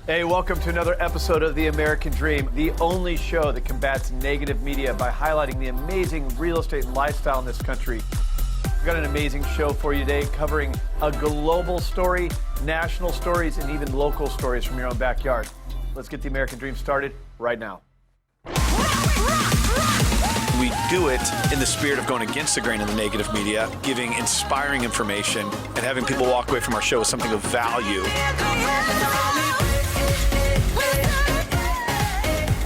Hey, welcome to another episode of The American Dream, the only show that combats negative media by highlighting the amazing real estate and lifestyle in this country. We've got an amazing show for you today covering a global story, national stories, and even local stories from your own backyard. Let's get The American Dream started right now. We do it in the spirit of going against the grain of the negative media, giving inspiring information, and having people walk away from our show with something of value.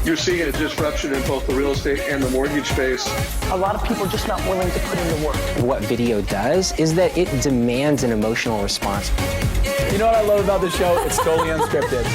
You're seeing a disruption in both the real estate and the mortgage space. A lot of people are just not willing to put in the work. What video does is that it demands an emotional response. You know what I love about the show? It's totally unscripted.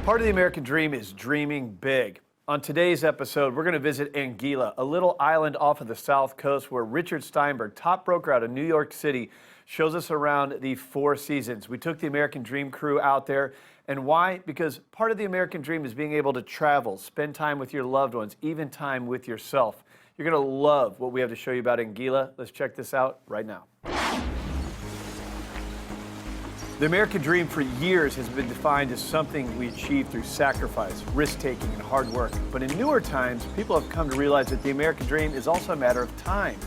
Part of the American Dream is dreaming big. On today's episode, we're going to visit ANGUILLA, a little island off of the South Coast where Richard Steinberg, top broker out of New York City, shows us around the Four Seasons. We took the American Dream crew out there. And why? Because part of the American Dream is being able to travel, spend time with your loved ones, even time with yourself. You're going to love what we have to show you about ANGUILLA. Let's check this out right now. The American Dream for years has been defined as something we achieve through sacrifice, risk-taking, and hard work. But in newer times, people have come to realize that the American Dream is also a matter of time.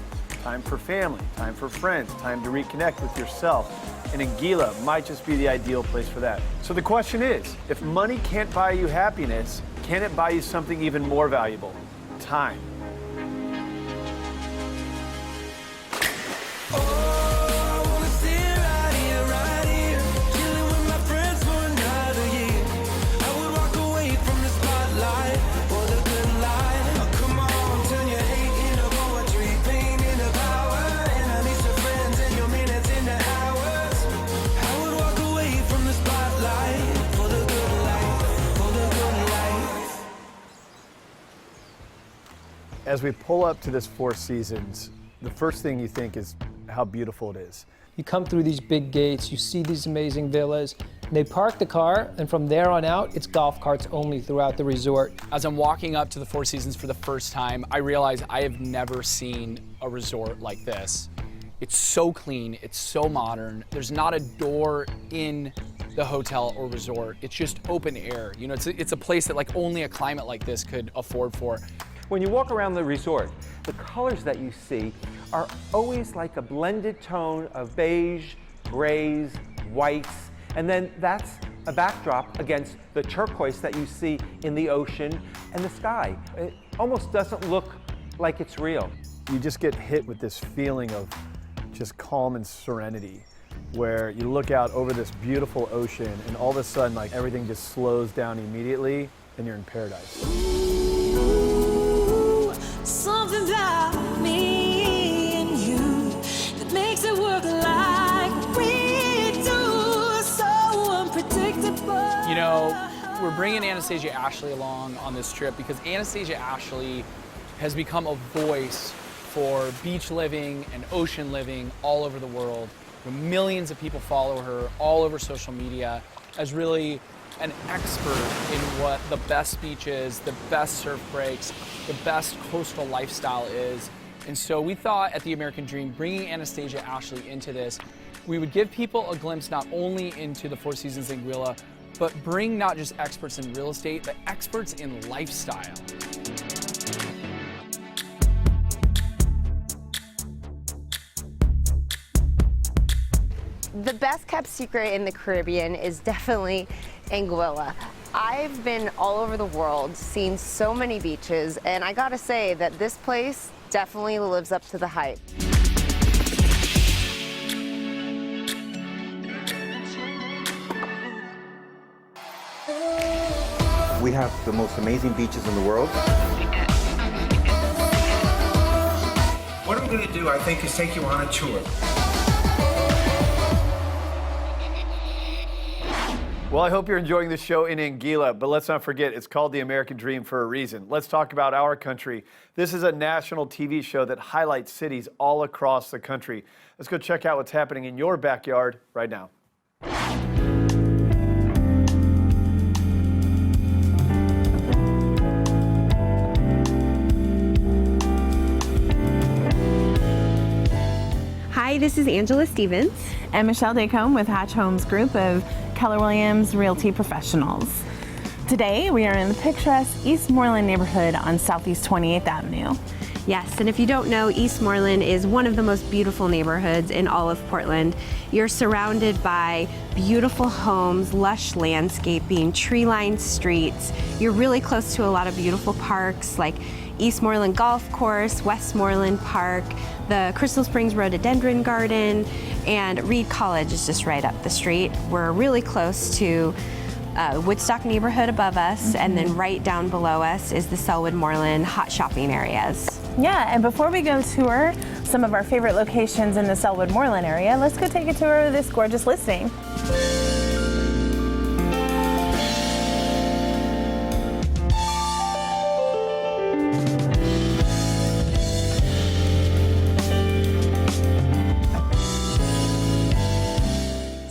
Time for family, time for friends, time to reconnect with yourself. And ANGUILLA might just be the ideal place for that. So the question is, if money can't buy you happiness, can it buy you something even more valuable? Time. As we pull up to this Four Seasons, the first thing you think is how beautiful it is. You come through these big gates, you see these amazing villas, and they park the car, and from there on out, it's golf carts only throughout the resort. As I'm walking up to the Four Seasons for the first time, I realize I have never seen a resort like this. It's so clean, it's so modern. There's not a door in the hotel or resort. It's just open air. You know, it's a place that like only a climate like this could afford for. When you walk around the resort, the colors that you see are always like a blended tone of beige, grays, whites, and then that's a backdrop against the turquoise that you see in the ocean and the sky. It almost doesn't look like it's real. You just get hit with this feeling of just calm and serenity, where you look out over this beautiful ocean and all of a sudden like everything just slows down immediately and you're in paradise. Something about me and you that makes it work like we do, so unpredictable. You know, we're bringing Anastasia Ashley along on this trip because Anastasia Ashley has become a voice for beach living and ocean living all over the world. Millions of people follow her all over social media as really an expert in what the best beaches, the best surf breaks, the best coastal lifestyle is. And so we thought at The American Dream, bringing Anastasia Ashley into this, we would give people a glimpse not only into the Four Seasons ANGUILLA, but bring not just experts in real estate, but experts in lifestyle. The best kept secret in the Caribbean is definitely ANGUILLA. I've been all over the world, seen so many beaches, and I gotta say that this place definitely lives up to the hype. We have the most amazing beaches in the world. What I'm going to do, I think, is take you on a tour. Well, I hope you're enjoying the show in ANGUILLA, but let's not forget, it's called The American Dream for a reason. Let's talk about our country. This is a national TV show that highlights cities all across the country. Let's go check out what's happening in your backyard right now. Hi Hi, this is Angela Stevens. And Michele DesCombes with Hatch Homes Group of Keller Williams Realty Professionals. Today we are in the picturesque Eastmoreland neighborhood on Southeast 28th Avenue. Yes, and if you don't know, Eastmoreland is one of the most beautiful neighborhoods in all of Portland. You're surrounded by beautiful homes, lush landscaping, tree-lined streets. You're really close to a lot of beautiful parks like Eastmoreland Golf Course, Westmoreland Park, the Crystal Springs Rhododendron Garden, and Reed College is just right up the street. We're really close to Woodstock neighborhood above us, and then right down below us is the Selwood Moreland hot shopping areas. Yeah, and before we go tour some of our favorite locations in the Selwood Moreland area, let's go take a tour of this gorgeous listing.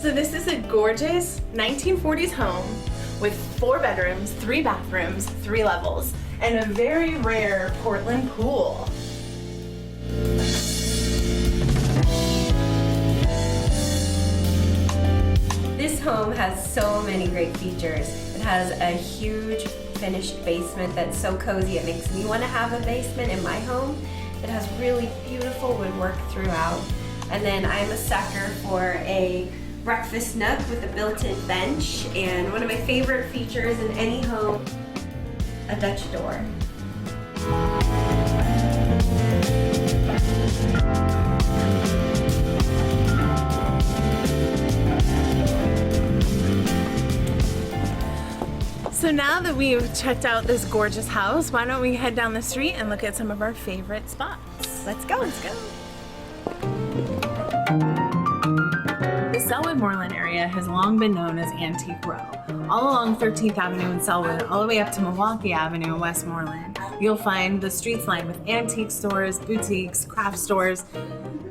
So this is a gorgeous 1940s home with 4 bedrooms, 3 bathrooms, 3 levels, and a very rare Portland pool. This home has so many great features. It has a huge finished basement that's so cozy it makes me want to have a basement in my home. It has really beautiful woodwork throughout. And then I'm a sucker for a breakfast nook with a built-in bench, and one of my favorite features in any home, a Dutch door. So now that we've checked out this gorgeous house, why don't we head down the street and look at some of our favorite spots? Let's go. Let's go. The Selwood Moreland area has long been known as Antique Row. All along 13th Avenue in Selwood, all the way up to Milwaukee Avenue in Westmoreland, you'll find the streets lined with antique stores, boutiques, craft stores,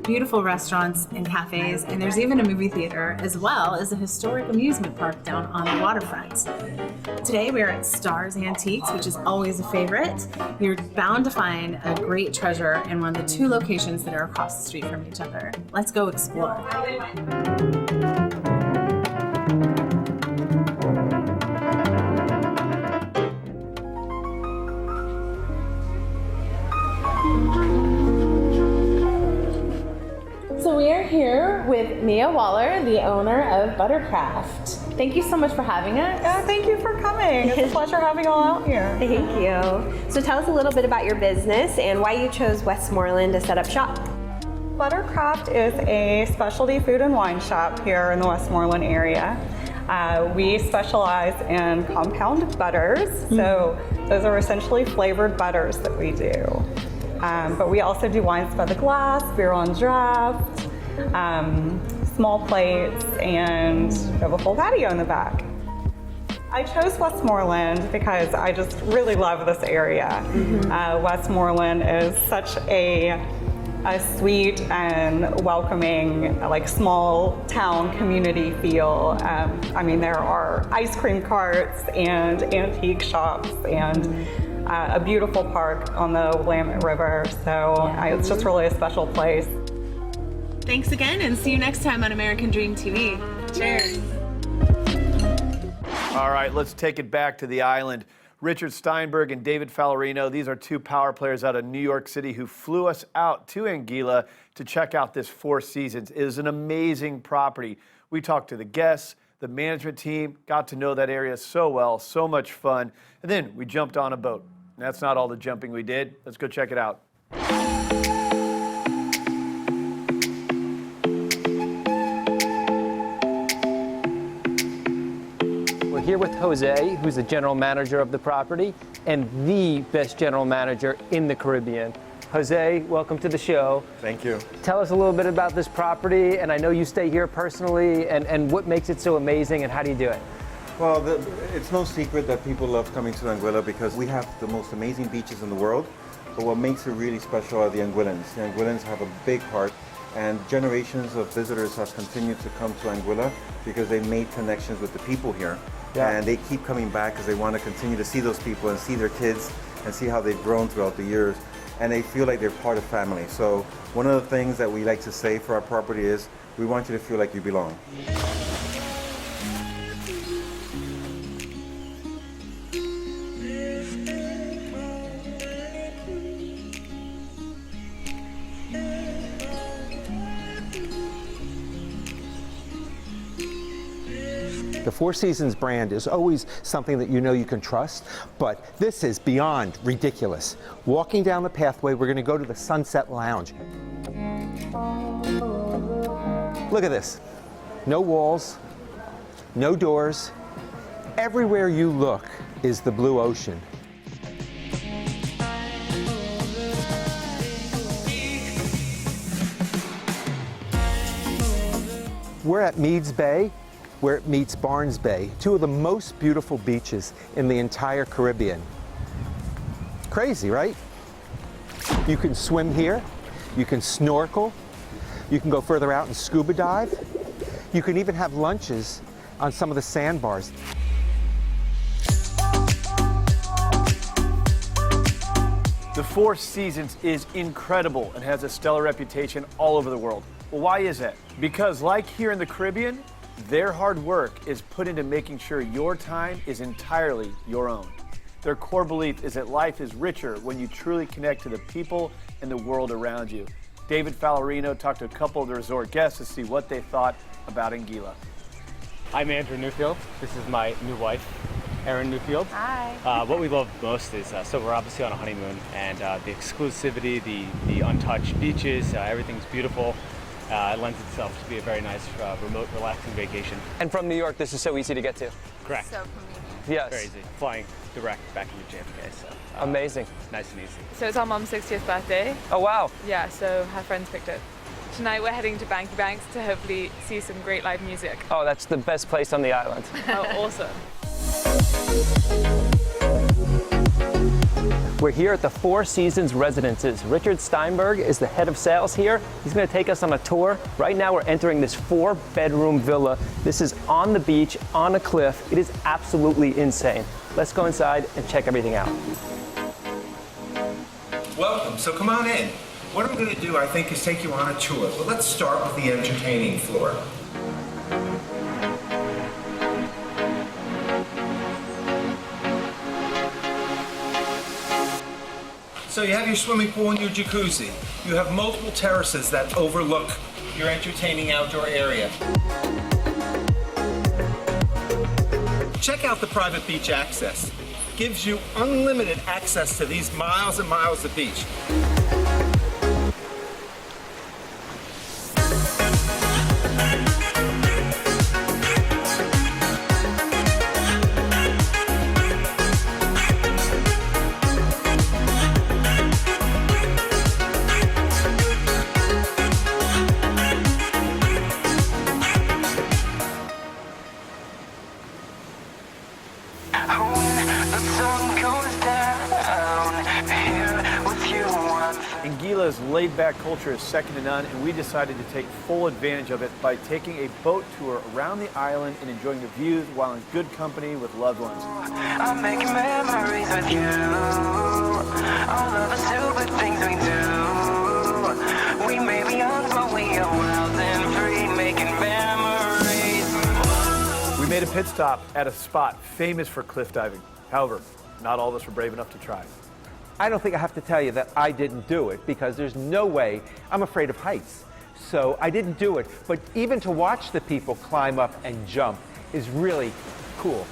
beautiful restaurants and cafes, and there's even a movie theater, as well as a historic amusement park down on the waterfront. Today we are at Stars Antiques, which is always a favorite. You're bound to find a great treasure in one of the 2 locations that are across the street from each other. Let's go explore. So we are here with Mia Woller, the owner of Buttercraft. Thank you so much for having us. Thank you for coming. It's a pleasure having you all out here. Thank you. So tell us a little bit about your business and why you chose Westmoreland to set up shop. Buttercraft is a specialty food and wine shop here in the Westmoreland area. We specialize in compound butters, so those are essentially flavored butters that we do. But we also do wines by the glass, beer on draft, small plates, and we have a full patio in the back. I chose Westmoreland because I just really love this area. Westmoreland is such a sweet and welcoming, like small town community feel. I mean, there are ice cream carts and antique shops and a willamette park on the Willamette River. So it's just really a special place. Thanks again, and see you next time on American Dream TV. Cheers. All right, let's take it back to the island. Richard Steinberg and David Fallarino, these are 2 power players out of New York City who flew us out to Anguilla to check out this 4 Seasons. It is an amazing property. We talked to the guests, the management team, got to know that area so well, so much fun, and then we jumped on a boat. And that's not all the jumping we did. Let's go check it out. We're here with José, who's the general manager of the property and the best general manager in the Caribbean. José, welcome to the show. Thank you. Tell us a little bit about this property, and I know you stay here personally, and what makes it so amazing, and how do you do it? Well, it's no secret that people love coming to Anguilla because we have the most amazing beaches in the world, but what makes it really special are the Anguillans. The Anguillans have a big heart, and generations of visitors have continued to come to Anguilla because they made connections with the people here. Yeah. And they keep coming back because they want to continue to see those people and see their kids and see how they've grown throughout the years. and they feel like they're part of family. So one of the things that we like to say for our property is, we want you to feel like you belong. The Four Seasons brand is always something that you know you can trust, but this is beyond ridiculous. Walking down the pathway, we're going to go to the Sunset Lounge. Look at this. No walls, no doors. Everywhere you look is the blue ocean. We're at Meads Bay, where it meets Barnes Bay, two of the most beautiful beaches in the entire Caribbean. Crazy, right? You can swim here, you can snorkel, you can go further out and scuba dive. You can even have lunches on some of the sandbars. The Four Seasons is incredible and has a stellar reputation all over the world. Well, why is that? Because like here in the Caribbean, their hard work is put into making sure your time is entirely your own. Their core belief is that life is richer when you truly connect to the people and the world around you. David Fallarino talked to a couple of the resort guests to see what they thought about ANGUILLA. I'm Andrew Newfield. This is my new wife, Erin Newfield. Hi. What we love most is, so we're obviously on a honeymoon, and the exclusivity, the untouched beaches, everything's beautiful. It lends itself to be a very nice, remote, relaxing vacation. And from New York, this is so easy to get to. Correct. So convenient. Yes. Very easy. Flying direct back into JFK, so. Amazing. Nice and easy. So it's our mum's 60th birthday. Oh, wow. Yeah, so her friends picked it. Tonight we're heading to Banky Banks to hopefully see some great live music. Oh, that's the best place on the island. Oh, awesome. We're here at the Four Seasons Residences. Richard Steinberg is the head of sales here. He's going to take us on a tour. Right now we're entering this 4-bedroom villa. This is on the beach, on a cliff. It is absolutely insane. Let's go inside and check everything out. Welcome, so come on in. What I'm going to do, I think, is take you on a tour. But let's start with the entertaining floor. So you have your swimming pool and your jacuzzi. You have multiple terraces that overlook your entertaining outdoor area. Check out the private beach access. Gives you unlimited access to these miles and miles of beach. ANGUILLA's laid-back culture is second to none, and we decided to take full advantage of it by taking a boat tour around the island and enjoying the views while in good company with loved ones. I'm making memories with you. All of the stupid things we do. We may be young, but we are wild and free, making memories. We made a pit stop at a spot famous for cliff diving. However, not all of us were brave enough to try. I don't think I have to tell you that I didn't do it, because there's no way. I'm afraid of heights. So I didn't do it. But even to watch the people climb up and jump is really cool.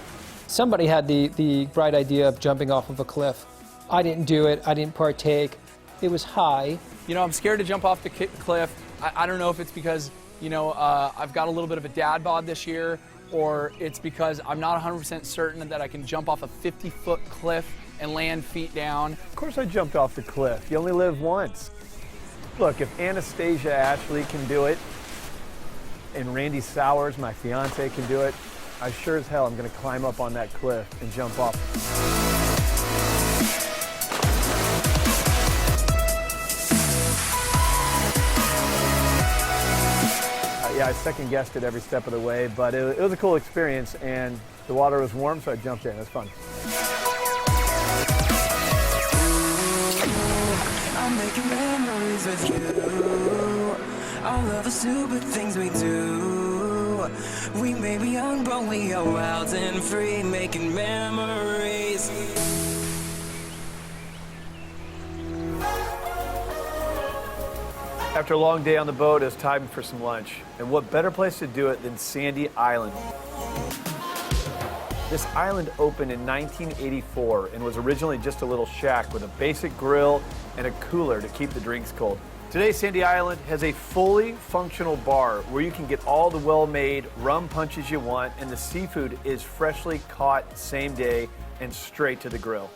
Somebody had the bright idea of jumping off of a cliff. I didn't do it. I didn't partake. It was high. You know, I'm scared to jump off the cliff. I don't know if it's because, you know, I've got a little bit of a dad bod this year, or it's because I'm not 100% certain that I can jump off a 50-foot cliff and land feet down. Of course I jumped off the cliff. You only live once. Look, if Anastasia Ashley can do it, and Randee Sowers, my fiance, can do it, I sure as hell am gonna climb up on that cliff and jump off. Yeah, I second-guessed it every step of the way, but it was a cool experience, and the water was warm, so I jumped in. It was fun. making memories with you. All of the stupid things we do. We may be young, but we are wild and free, making memories. After a long day on the boat, it's time for some lunch. And what better place to do it than Sandy Island? This island opened in 1984 and was originally just a little shack with a basic grill and a cooler to keep the drinks cold. Today, Sandy Island has a fully functional bar where you can get all the well-made rum punches you want, and the seafood is freshly caught same day and straight to the grill.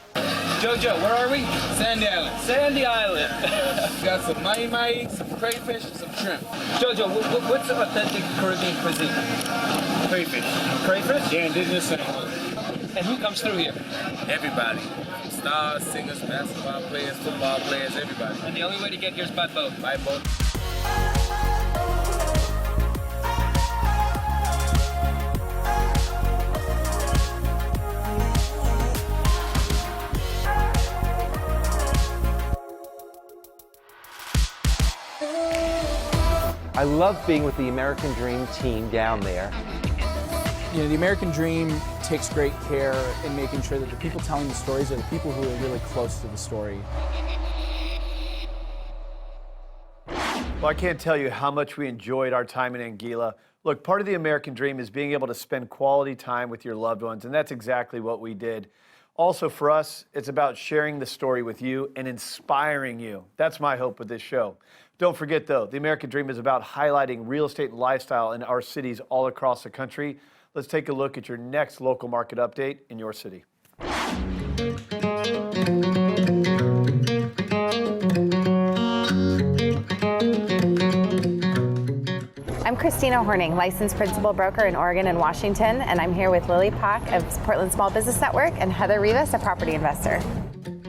Jojo, where are we? Sandy Island. Sandy Island. Got some mahi-mahi, some crayfish, and some shrimp. Jojo, what's the authentic Caribbean cuisine? Crayfish. Crayfish? Yeah, indigenous. And who comes through here? Everybody. Stars, singers, basketball players, football players, everybody. And the only way to get here is by boat? By boat. I love being with the American Dream team down there. You know, the American Dream takes great care in making sure that the people telling the stories are the people who are really close to the story. Well, I can't tell you how much we enjoyed our time in Anguilla. Look, part of the American Dream is being able to spend quality time with your loved ones, and that's exactly what we did. Also, for us, it's about sharing the story with you and inspiring you. That's my hope with this show. Don't forget, though, the American Dream is about highlighting real estate and lifestyle in our cities all across the country. Let's take a look at your next local market update in your city. I'm Kristina Horning, licensed principal broker in Oregon and Washington, and I'm here with Lily Pak of Portland Small Business Network and Heather Rivas, a property investor.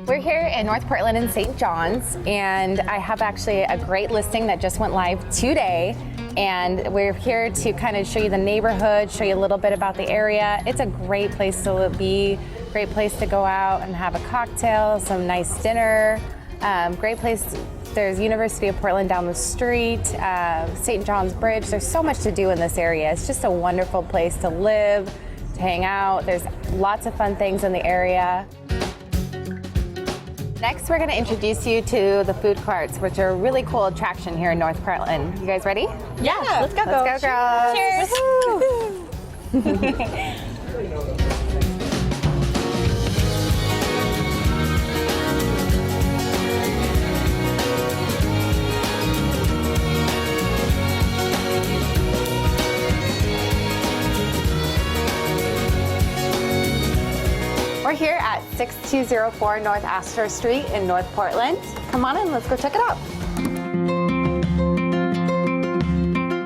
We're here in North Portland and St. John's, and I have actually a great listing that just went live today. And we're here to kind of show you the neighborhood, show you a little bit about the area. It's a great place to be, great place to go out and have a cocktail, some nice dinner. Great place. There's University of Portland down the street, St. John's Bridge. There's so much to do in this area. It's just a wonderful place to live, to hang out. There's lots of fun things in the area. Next, we're going to introduce you to the food carts, which are a really cool attraction here in North Portland. You guys ready? Yeah, let's go, Let's go, girls. Cheers. We're here at 6204 North Astor Street in North Portland. Come on in, let's go check it out.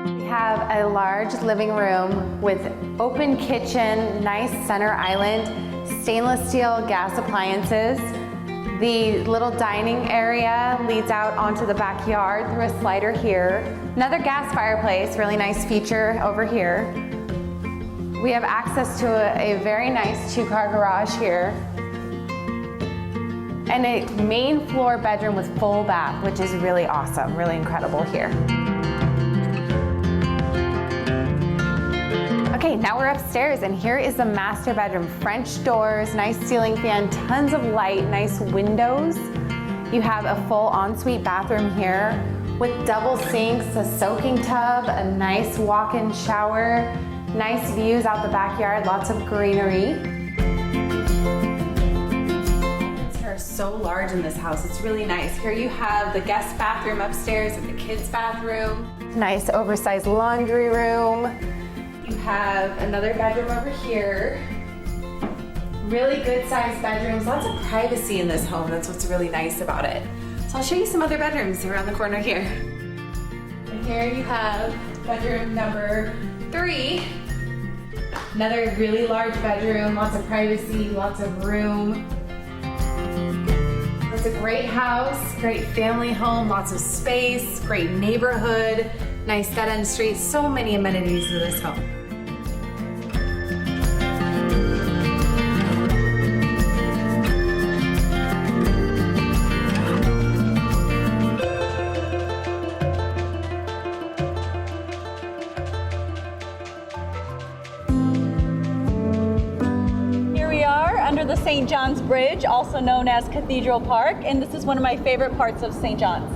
We have a large living room with open kitchen, nice center island, stainless steel gas appliances. The little dining area leads out onto the backyard through a slider here. Another gas fireplace, really nice feature over here. We have access to a very nice two-car garage here. And a main floor bedroom with full bath, which is really awesome, really incredible here. Okay, now we're upstairs, and here is the master bedroom. French doors, nice ceiling fan, tons of light, nice windows. You have a full ensuite bathroom here with double sinks, a soaking tub, a nice walk-in shower, nice views out the backyard, lots of greenery. Are so large in this house, it's really nice. Here you have the guest bathroom upstairs and the kids' bathroom. Nice oversized laundry room. You have another bedroom over here. Really good sized bedrooms, lots of privacy in this home. That's what's really nice about it. So I'll show you some other bedrooms around the corner here. And here you have bedroom number 3. Another really large bedroom, lots of privacy, lots of room. It's a great house, great family home, lots of space, great neighborhood, nice dead-end street, so many amenities to this home. the St. John's Bridge, also known as Cathedral Park, and this is one of my favorite parts of St. John's.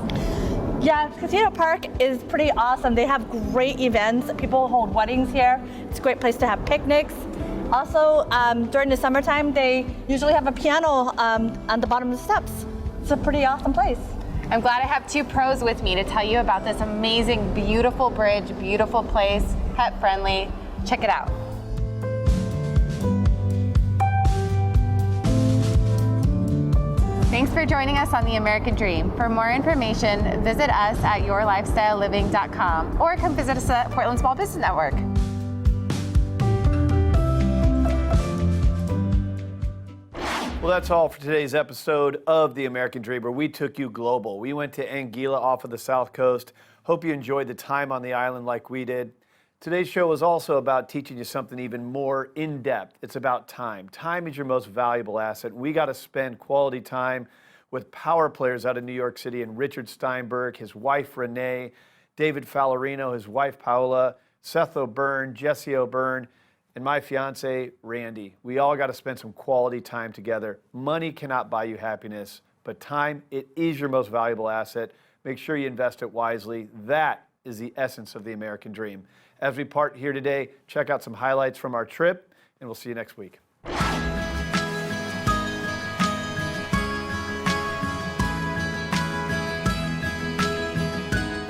Yeah, Cathedral Park is pretty awesome. They have great events. People hold weddings here. It's a great place to have picnics. Also, during the summertime, they usually have a piano on the bottom of the steps. It's a pretty awesome place. I'm glad I have two pros with me to tell you about this amazing, beautiful bridge, beautiful place, pet friendly. Check it out. Thanks for joining us on The American Dream. For more information, visit us at yourlifestyleliving.com or come visit us at Portland Small Business Network. Well, that's all for today's episode of The American Dream, where we took you global. We went to Anguilla off of the South Coast. Hope you enjoyed the time on the island like we did. Today's show was also about teaching you something even more in-depth. It's about time. Time is your most valuable asset. We got to spend quality time with power players out of New York City, and Richard Steinberg, his wife Reneé, David Fallarino, his wife Paula, Seth O'Byrne, Jessie O'Byrne, and my fiance, Randee. We all got to spend some quality time together. Money cannot buy you happiness, but time, it is your most valuable asset. Make sure you invest it wisely. That is the essence of the American dream. As we part here today, check out some highlights from our trip, and we'll see you next week.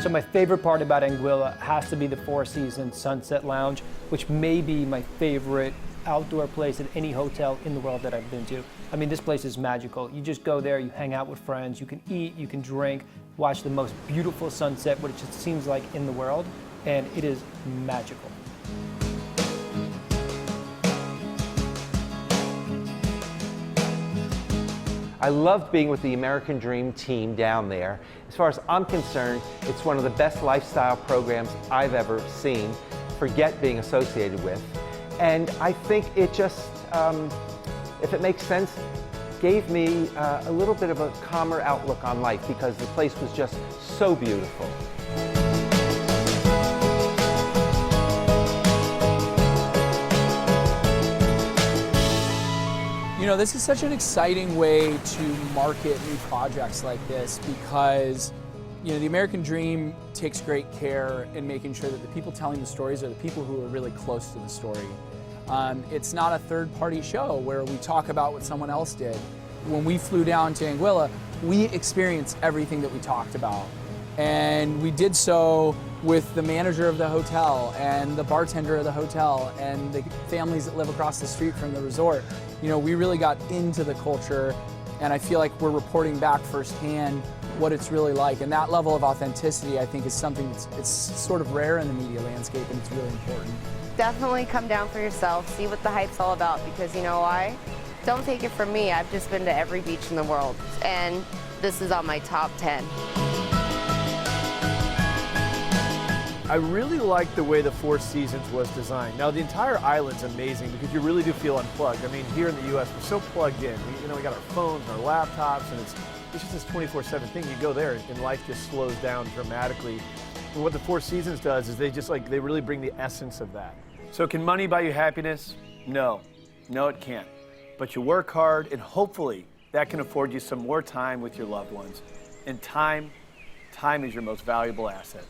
So my favorite part about Anguilla has to be the Four Seasons Sunset Lounge, which may be my favorite outdoor place at any hotel in the world that I've been to. I mean, this place is magical. You just go there, you hang out with friends, you can eat, you can drink, watch the most beautiful sunset, which it seems like in the world, and it is magical. I loved being with the American Dream team down there. As far as I'm concerned, it's one of the best lifestyle programs I've ever seen, forget being associated with. And I think it just, if it makes sense, gave me a little bit of a calmer outlook on life because the place was just so beautiful. You know, this is such an exciting way to market new projects like this because, you know, the American Dream takes great care in making sure that the people telling the stories are the people who are really close to the story. It's not a third-party show where we talk about what someone else did. When we flew down to Anguilla, we experienced everything that we talked about. And we did so with the manager of the hotel and the bartender of the hotel and the families that live across the street from the resort. You know, we really got into the culture, and I feel like we're reporting back firsthand what it's really like. And that level of authenticity, I think, is something it's sort of rare in the media landscape, and it's really important. Definitely come down for yourself, see what the hype's all about, because you know why? Don't take it from me, I've just been to every beach in the world, and this is on my top 10. I really like the way the Four Seasons was designed. Now, the entire island's amazing because you really do feel unplugged. I mean, here in the U.S., we're so plugged in. We got our phones and our laptops, and it's just this 24/7 thing. You go there, and life just slows down dramatically. And what the Four Seasons does is they really bring the essence of that. So can money buy you happiness? No. No, it can't. But you work hard, and hopefully that can afford you some more time with your loved ones. And time is your most valuable asset.